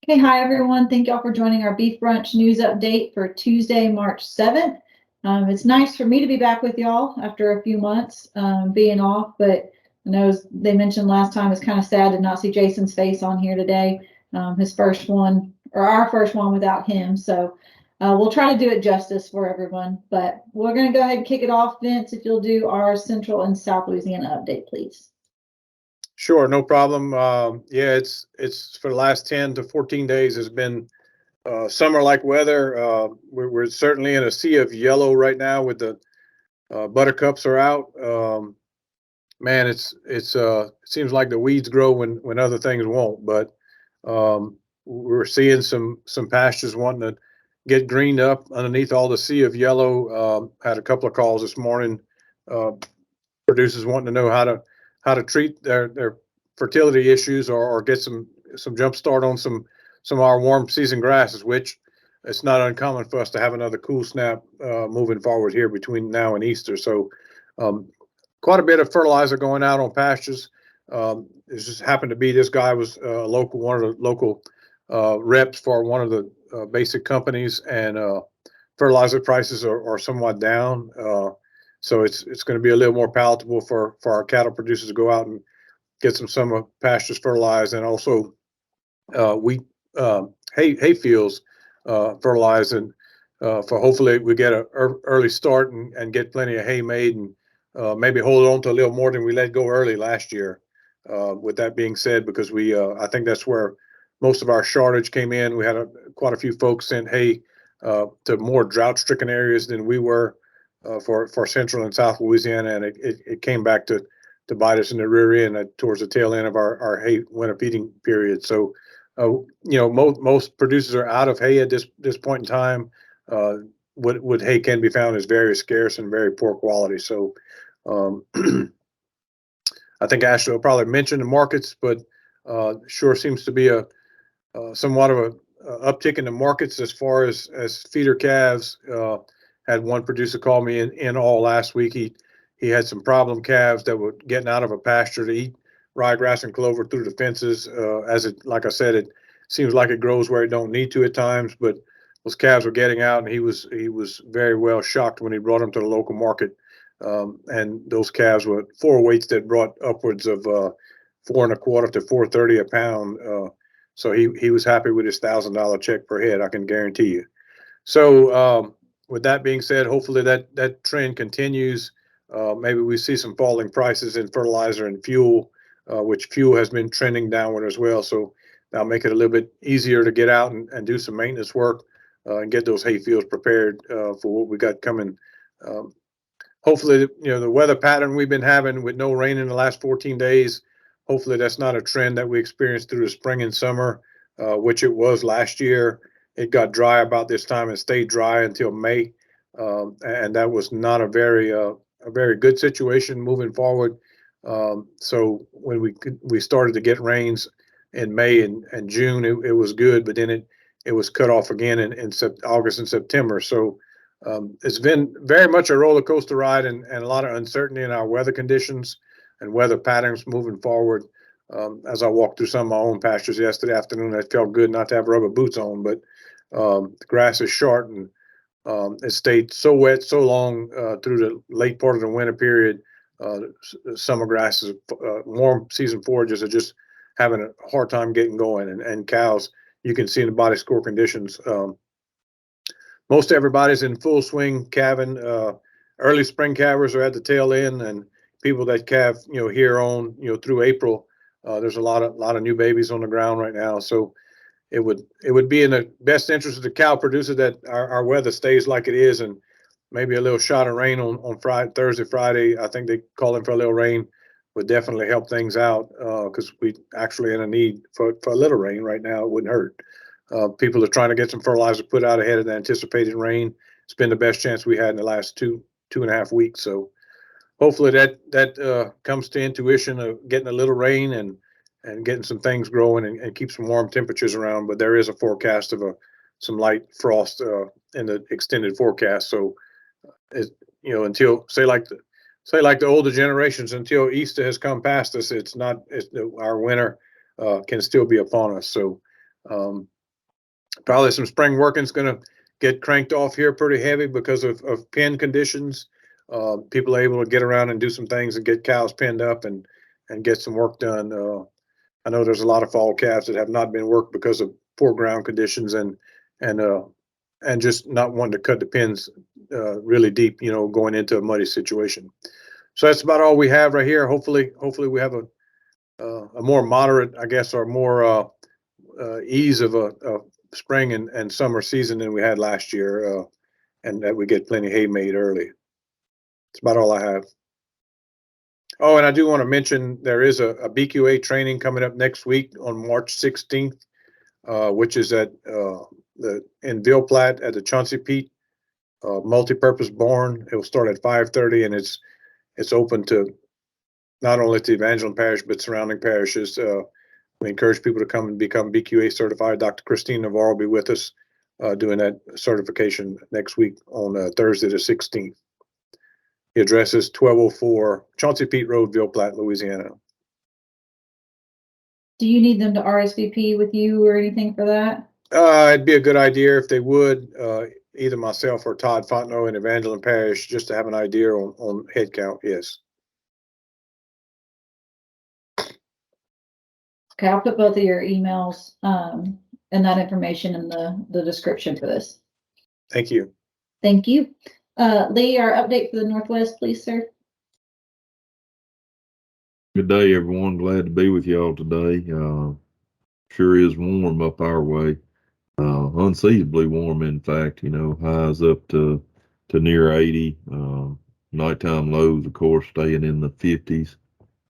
Hey, hi everyone. Thank y'all for joining our beef brunch news update for Tuesday, March 7th. It's nice for me to be back with y'all after a few months being off, but I know as they mentioned last time, it's kind of sad to not see Jason's face on here today. His first one, or our first one without him. So we'll try to do it justice for everyone, but we're going to go ahead and kick it off. Vince, if you'll do our Central and South Louisiana update, please. Sure, no problem. Yeah, it's for the last 10 to 14 days has been summer-like weather. We're certainly in a sea of yellow right now with the buttercups are out. Man, it seems like the weeds grow when other things won't. But we're seeing some pastures wanting to get greened up underneath all the sea of yellow. Had a couple of calls this morning. Uh, Producers wanting to know how to treat their fertility issues or get some jump start on some of our warm season grasses, which it's not uncommon for us to have another cool snap moving forward here between now and Easter. So quite a bit of fertilizer going out on pastures. It just happened to be this guy was one of the local reps for one of the basic companies, and fertilizer prices are somewhat down. So it's going to be a little more palatable for our cattle producers to go out and get some summer pastures fertilized, and also wheat hay fields fertilized, and for hopefully we get an early start and get plenty of hay made, and maybe hold on to a little more than we let go early last year. With that being said, because I think that's where most of our shortage came in. We had quite a few folks sent hay to more drought-stricken areas than we were for Central and South Louisiana, and it came back to bite us in the rear end towards the tail end of our hay winter feeding period. So, most producers are out of hay at this point in time. What hay can be found is very scarce and very poor quality. So, I think Ashley will probably mention the markets, but sure seems to be a somewhat of a uptick in the markets as far as feeder calves. Had one producer call me in all last week. He had some problem calves that were getting out of a pasture to eat ryegrass and clover through the fences. Like I said, it seems like it grows where it don't need to at times, but those calves were getting out, and he was very well shocked when he brought them to the local market. And those calves were 4 weights that brought upwards of 4.25 to 4.30 a pound. So he was happy with his $1,000 check per head, I can guarantee you. So with that being said, hopefully that trend continues. Maybe we see some falling prices in fertilizer and fuel, which fuel has been trending downward as well. So that'll make it a little bit easier to get out and do some maintenance work and get those hay fields prepared for what we got coming. Hopefully, the weather pattern we've been having with no rain in the last 14 days, hopefully that's not a trend that we experienced through the spring and summer, which it was last year. It got dry about this time and stayed dry until May, and that was not a very good situation moving forward. So when we started to get rains in May and June, it was good, but then it was cut off again in August and September. So it's been very much a roller coaster ride, and a lot of uncertainty in our weather conditions and weather patterns moving forward. As I walked through some of my own pastures yesterday afternoon, it felt good not to have rubber boots on, but the grass is short, and it stayed so wet so long through the late part of the winter period. Summer grasses, warm season forages are just having a hard time getting going, and cows, you can see in the body score conditions. Most everybody's in full swing calving. Early spring calvers are at the tail end, and people that calve, here on, through April, there's a lot of new babies on the ground right now. So it would be in the best interest of the cow producer that our weather stays like it is, and maybe a little shot of rain on Thursday, Friday. I think they call in for a little rain would definitely help things out, because we actually in a need for a little rain right now. It wouldn't hurt. People are trying to get some fertilizer put out ahead of the anticipated rain. It's been the best chance we had in the last two and a half weeks. So hopefully that comes to intuition of getting a little rain and getting some things growing and keep some warm temperatures around. But there is a forecast of some light frost in the extended forecast. So until say like the older generations, until Easter has come past us, our winter can still be upon us. So Probably some spring working's going to get cranked off here pretty heavy because of pen conditions. People are able to get around and do some things and get cows penned up and get some work done. I know there's a lot of fall calves that have not been worked because of poor ground conditions and just not wanting to cut the pins really deep, going into a muddy situation. So that's about all we have right here. Hopefully we have a more moderate, I guess, or more ease of a spring and summer season than we had last year, and that we get plenty of hay made early. That's about all I have. Oh, and I do want to mention there is a BQA training coming up next week on March 16th, which is at in Ville Platte at the Chauncey Pete multi-purpose barn. It will start at 5:30, and it's open to not only to Evangeline Parish but surrounding parishes. We encourage people to come and become BQA certified. Dr. Christine Navarro will be with us doing that certification next week on Thursday the 16th. The address is 1204 Chauncey Pete Road, Ville Platte, Louisiana. Do you need them to RSVP with you or anything for that? It'd be a good idea if they would, either myself or Todd Fontenot in Evangeline Parish, just to have an idea on head count. Yes. Okay, I'll put both of your emails and that information in the description for this. Thank you. Thank you. Lee, our update for the Northwest, please, sir. Good day, everyone. Glad to be with y'all today. Sure is warm up our way. Unseasonably warm, in fact. Highs up to near 80. Nighttime lows, of course, staying in the 50s.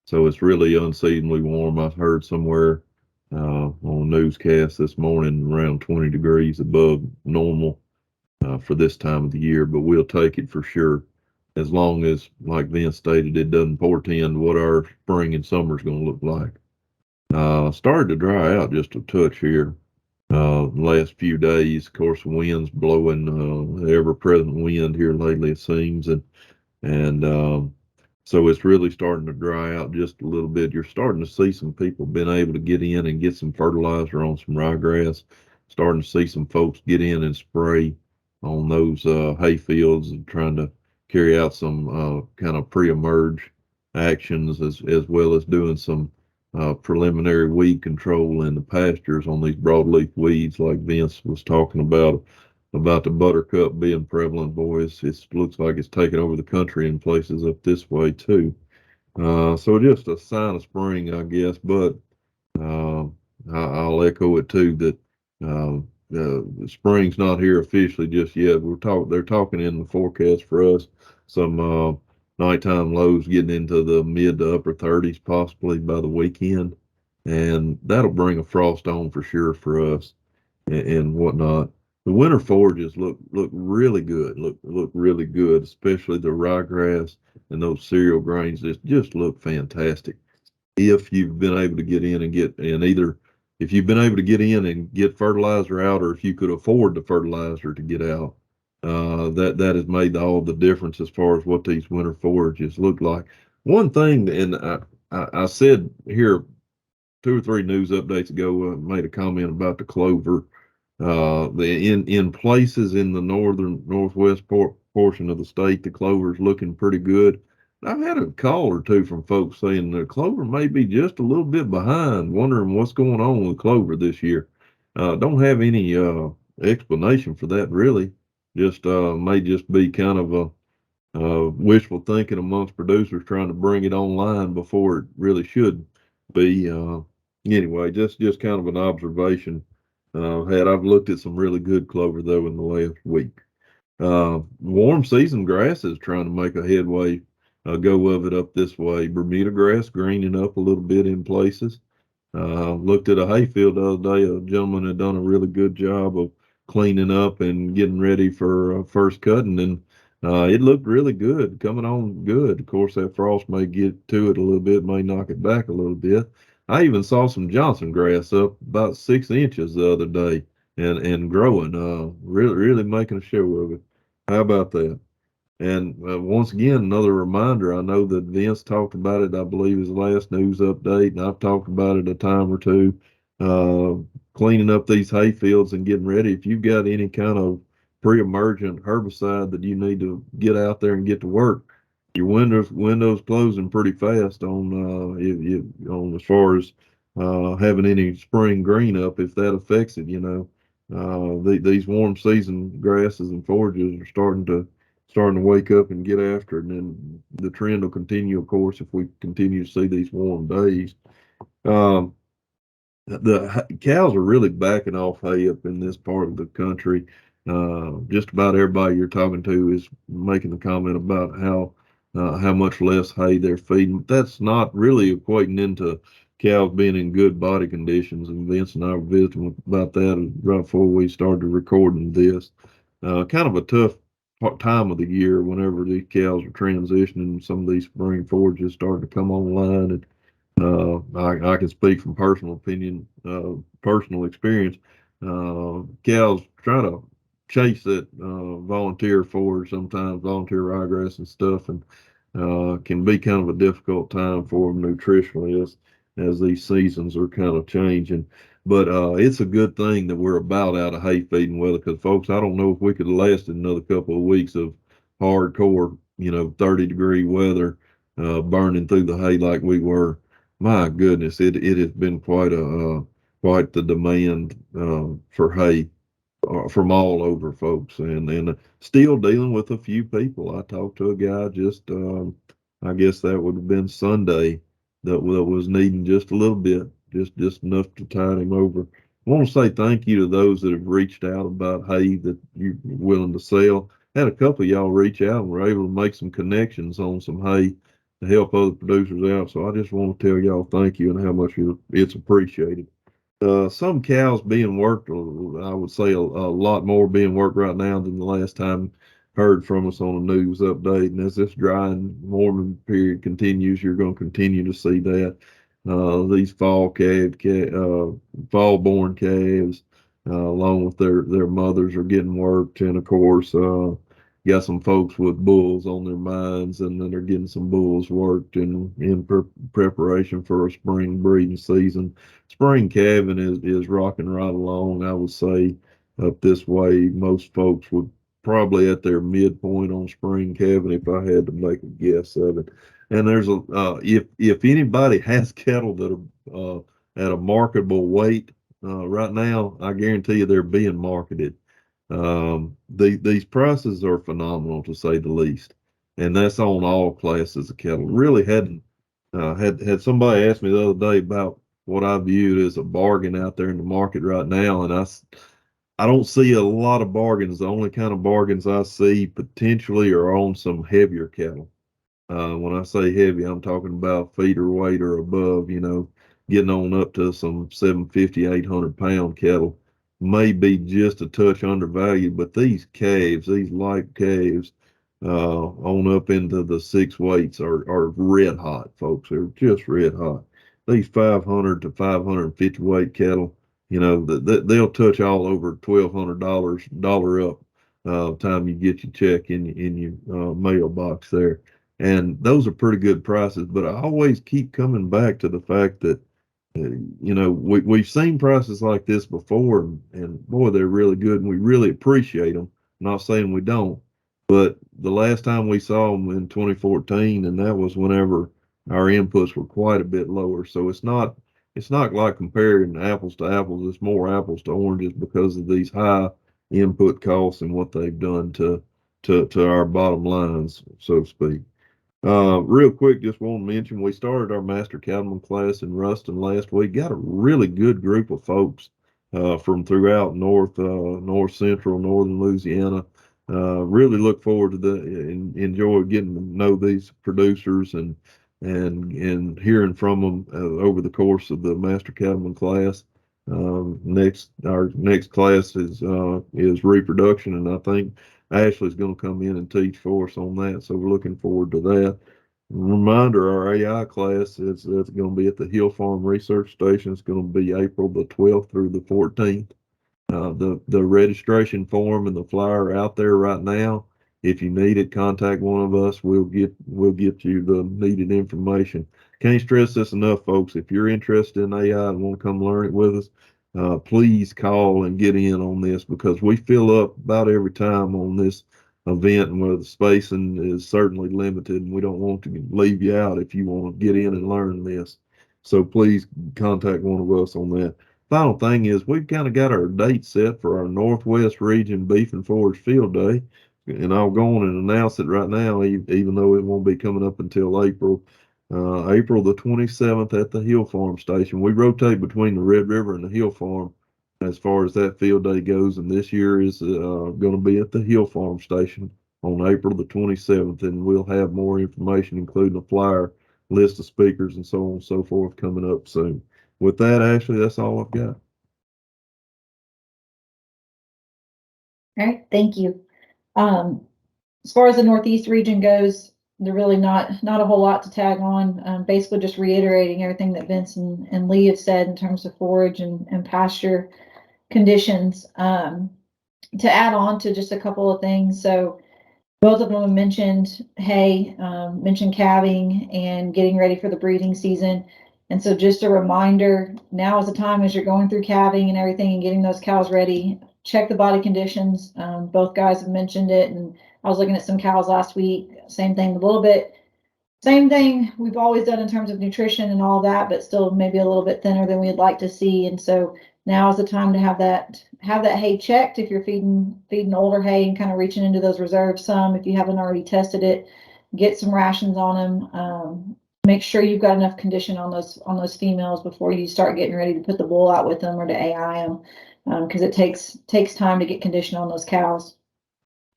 So it's really unseasonably warm. I heard somewhere on a newscast this morning around 20 degrees above normal for this time of the year, but we'll take it for sure. As long as, like Vince stated, it doesn't portend what our spring and summer is going to look like. Started to dry out just a touch here last few days. Of course, the wind's blowing, ever-present wind here lately, it seems, and so it's really starting to dry out just a little bit. You're starting to see some people been able to get in and get some fertilizer on some ryegrass. Starting to see some folks get in and spray on those hay fields and trying to carry out some kind of pre-emerge actions as well as doing some preliminary weed control in the pastures on these broadleaf weeds like Vince was talking about the buttercup being prevalent. Boys, it looks like it's taking over the country in places up this way too. So just a sign of spring, I guess, but I'll echo it too that spring's not here officially just yet. They're talking in the forecast for us some nighttime lows getting into the mid to upper 30s possibly by the weekend, and that'll bring a frost on for sure for us and whatnot. The winter forages look really good. Look really good, especially the ryegrass and those cereal grains. Just look fantastic. If you've been able to get in and if you've been able to get in and get fertilizer out, or if you could afford the fertilizer to get out, that has made all the difference as far as what these winter forages look like. One thing, and I said here 2 or 3 news updates ago, made a comment about the clover. In places in the northwest portion of the state, the clover is looking pretty good. I've had a call or two from folks saying the clover may be just a little bit behind, wondering what's going on with clover this year. Don't have any explanation for that really. Just may just be kind of a wishful thinking amongst producers trying to bring it online before it really should be. Anyway, just kind of an observation. I've looked at some really good clover though in the last week. Warm season grasses trying to make a headway, go of it up this way. Bermuda grass greening up a little bit in places. Looked at a hayfield the other day. A gentleman had done a really good job of cleaning up and getting ready for first cutting, and it looked really good, coming on good. Of course, that frost may get to it a little bit, may knock it back a little bit. I even saw some Johnson grass up about 6 inches the other day and growing, really making a show of it. How about that? And once again, another reminder, I know that Vince talked about it, I believe, his last news update, and I've talked about it a time or two. uh, cleaning up these hay fields and getting ready. If you've got any kind of pre-emergent herbicide that you need to get out there and get to work, your windows closing pretty fast on on as far as having any spring green up if that affects it. These warm season grasses and forages are starting to wake up and get after it, and then the trend will continue, of course, if we continue to see these warm days. Um, the cows are really backing off hay up in this part of the country. Just about everybody you're talking to is making the comment about how much less hay they're feeding. That's not really equating into cows being in good body conditions. And Vince and I were visiting about that right before we started recording this. Kind of a tough time of the year whenever these cows are transitioning. Some of these spring forages start to come online, and I can speak from personal opinion, personal experience. Cows try to chase that volunteer forage, sometimes volunteer ryegrass and stuff, and can be kind of a difficult time for them nutritionally as these seasons are kind of changing. But it's a good thing that we're about out of hay feeding weather, because folks, I don't know if we could last another couple of weeks of hardcore, 30-degree weather, burning through the hay like we were. My goodness, it has been quite the demand for hay from all over, folks, and still dealing with a few people. I talked to a guy just I guess that would have been Sunday, that was needing just a little bit, just enough to tide him over. I want to say thank you to those that have reached out about hay that you're willing to sell. Had a couple of y'all reach out and were able to make some connections on some hay to help other producers out. So I just want to tell y'all thank you and how much it's appreciated. Some cows being worked, I would say a lot more being worked right now than the last time heard from us on a news update. And as this dry and warming period continues, you're going to continue to see that. These fall born calves, along with their mothers, are getting worked. And of course, got some folks with bulls on their minds, and then they're getting some bulls worked in preparation for a spring breeding season. Spring calving is rocking right along. I would say up this way, most folks would probably at their midpoint on spring calving if I had to make a guess of it. And there's if anybody has cattle that are at a marketable weight right now, I guarantee you they're being marketed. These prices are phenomenal, to say the least, and that's on all classes of cattle. Really hadn't had somebody asked me the other day about what I viewed as a bargain out there in the market right now, and I don't see a lot of bargains. The only kind of bargains I see potentially are on some heavier cattle. When I say heavy, I'm talking about feeder weight or above, getting on up to some 750, 800-pound cattle. May be just a touch undervalued, but these calves, these light calves, on up into the six weights are red hot, folks. They're just red hot. These 500 to 550 weight cattle, they'll touch all over $1,200, dollar up, time you get your check in your mailbox there. And those are pretty good prices, but I always keep coming back to the fact that, we've seen prices like this before, and boy, they're really good, and we really appreciate them. I'm not saying we don't, but the last time we saw them in 2014, and that was whenever our inputs were quite a bit lower. So it's not like comparing apples to apples. It's more apples to oranges because of these high input costs and what they've done to our bottom lines, so to speak. Real quick, just want to mention we started our Master Cattleman class in Ruston last week. Got a really good group of folks from throughout north central, northern Louisiana. Really look forward to enjoy getting to know these producers and hearing from them over the course of the Master Cattleman class. Our next class is reproduction, and I think Ashley's going to come in and teach for us on that. So we're looking forward to that. Reminder, our AI class is going to be at the Hill Farm Research Station. It's going to be April the 12th through the 14th. The registration form and the flyer are out there right now. If you need it, contact one of us. We'll get you the needed information. can't stress this enough, folks. If you're interested in AI and want to come learn it with us, please call and get in on this, because we fill up about every time on this event, and where the spacing is certainly limited, and we don't want to leave you out if you want to get in and learn this. So please contact one of us on that. Final thing is, we've kind of got our date set for our Northwest Region Beef and Forage Field Day, and I'll go on and announce it right now, even though it won't be coming up until April the 27th at the Hill Farm Station. We rotate between the Red River and the Hill Farm as far as that field day goes, and this year is going to be at the Hill Farm Station on April the 27th, and we'll have more information, including a flyer, list of speakers, and so on and so forth, coming up soon. With that, Ashley, that's all I've got. All right, thank you. As far as the Northeast region goes, they're really not a whole lot to tag on. Basically just reiterating everything that Vince and Lee have said in terms of forage and pasture conditions. To add on to just a couple of things. So both of them mentioned hay, mentioned calving and getting ready for the breeding season. And so just a reminder, now is the time as you're going through calving and everything and getting those cows ready, check the body conditions. Both guys have mentioned it, and I was looking at some cows last week, same thing, a little bit, same thing we've always done in terms of nutrition and all that, but still maybe a little bit thinner than we'd like to see. And so now is the time to have that hay checked if you're feeding older hay and kind of reaching into those reserves some. If you haven't already tested it, get some rations on them. Make sure you've got enough condition on those females before you start getting ready to put the bull out with them or to AI them, because it takes time to get condition on those cows.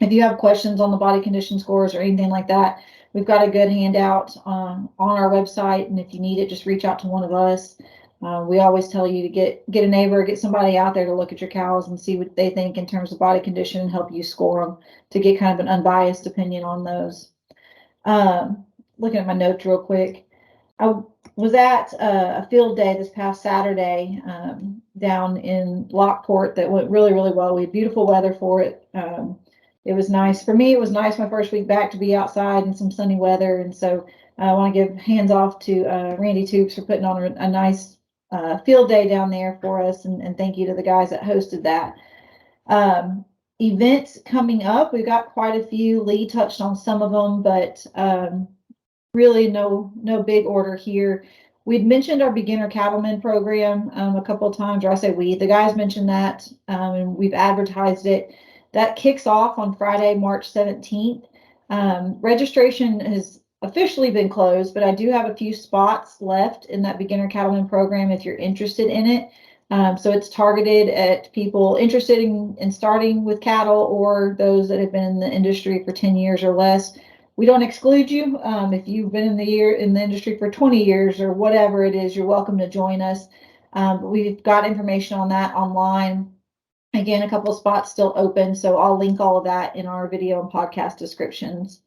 If you have questions on the body condition scores or anything like that, we've got a good handout on our website, and if you need it, just reach out to one of us. We always tell you to get a neighbor, get somebody out there to look at your cows and see what they think in terms of body condition and help you score them to get kind of an unbiased opinion on those. Looking at my notes real quick. I was at a field day this past Saturday down in Lockport that went really, really well. We had beautiful weather for it. It was nice. For me, it was nice my first week back to be outside in some sunny weather. And so I want to give hands off to Randy Toops for putting on a nice field day down there for us. And thank you to the guys that hosted that. Events coming up, we've got quite a few. Lee touched on some of them, but really no big order here. We'd mentioned our beginner cattleman program a couple of times, or I say the guys mentioned that, and we've advertised it. That kicks off on Friday, March 17th. Registration has officially been closed, but I do have a few spots left in that beginner cattleman program if you're interested in it. So it's targeted at people interested in starting with cattle or those that have been in the industry for 10 years or less. We don't exclude you. If you've been in the industry for 20 years or whatever it is, you're welcome to join us. But we've got information on that online. Again, a couple of spots still open, so I'll link all of that in our video and podcast descriptions.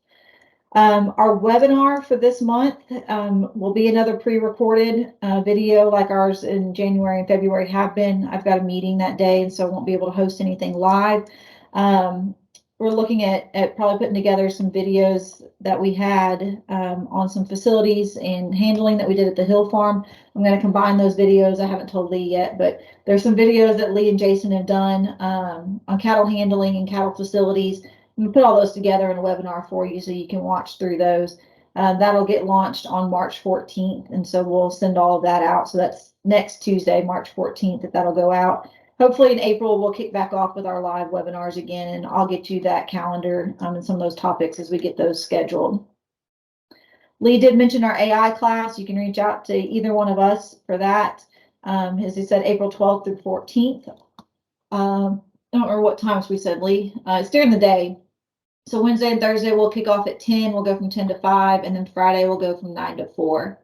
Our webinar for this month will be another pre-recorded video like ours in January and February have been. I've got a meeting that day, and so I won't be able to host anything live. We're looking at probably putting together some videos that we had on some facilities and handling that we did at the Hill Farm. I'm going to combine those videos. I haven't told Lee yet, but there's some videos that Lee and Jason have done on cattle handling and cattle facilities. We put all those together in a webinar for you so you can watch through those. That'll get launched on March 14th, and so we'll send all of that out. So that's next Tuesday, March 14th, that'll go out. Hopefully in April, we'll kick back off with our live webinars again, and I'll get you that calendar and some of those topics as we get those scheduled. Lee did mention our AI class. You can reach out to either one of us for that. As he said, April 12th through 14th. I don't remember what times we said, Lee. It's during the day. So Wednesday and Thursday, we'll kick off at 10. We'll go from 10 to 5, and then Friday, we'll go from 9 to 4.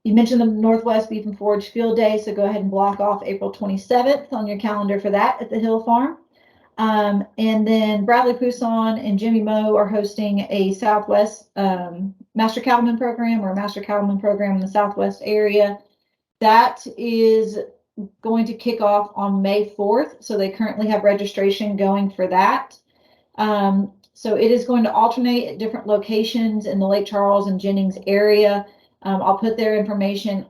You mentioned the Northwest Beef and Forage Field Day, so go ahead and block off April 27th on your calendar for that at the Hill Farm. And then Bradley Pousson and Jimmy Moe are hosting a Southwest Master Cattleman program or a Master Cattleman program in the Southwest area. That is going to kick off on May 4th, so they currently have registration going for that. So it is going to alternate at different locations in the Lake Charles and Jennings area. I'll put their information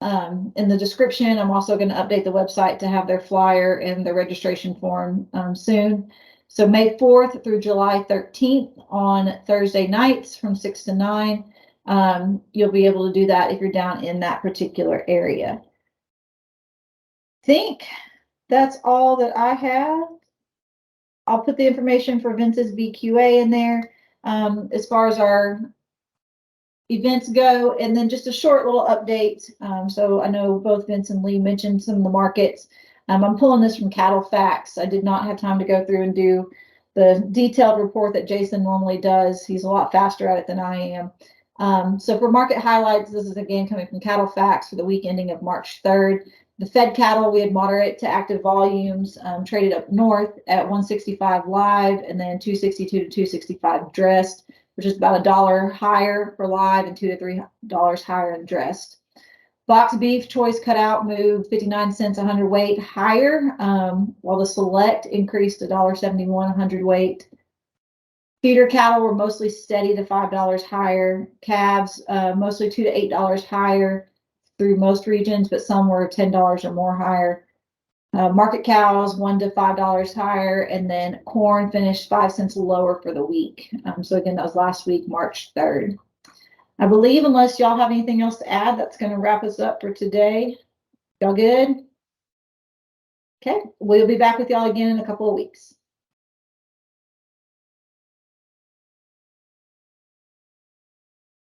in the description. I'm also going to update the website to have their flyer and the registration form soon. So May 4th through July 13th on Thursday nights from 6 to 9. You'll be able to do that if you're down in that particular area. I think that's all that I have. I'll put the information for Vince's BQA in there as far as our events go, and then just a short little update. So I know both Vince and Lee mentioned some of the markets. I'm pulling this from Cattle Facts. I did not have time to go through and do the detailed report that Jason normally does. He's a lot faster at it than I am. So for market highlights, this is again coming from Cattle Facts for the week ending of March 3rd. The fed cattle, we had moderate to active volumes, traded up north at 165 live and then 262 to 265 dressed, which is about $1 higher for live and $2 to $3 higher in dressed. Box beef choice cutout moved 59 cents a hundredweight higher, while the select increased $1.71 a hundredweight. Feeder cattle were mostly steady to $5 higher. Calves mostly $2 to $8 higher through most regions, but some were $10 or more higher. Market cows $1 to $5 higher, and then corn finished 5 cents lower for the week. So again, that was last week, March 3rd. I believe, unless y'all have anything else to add, that's going to wrap us up for today. Y'all good? Okay, we'll be back with y'all again in a couple of weeks.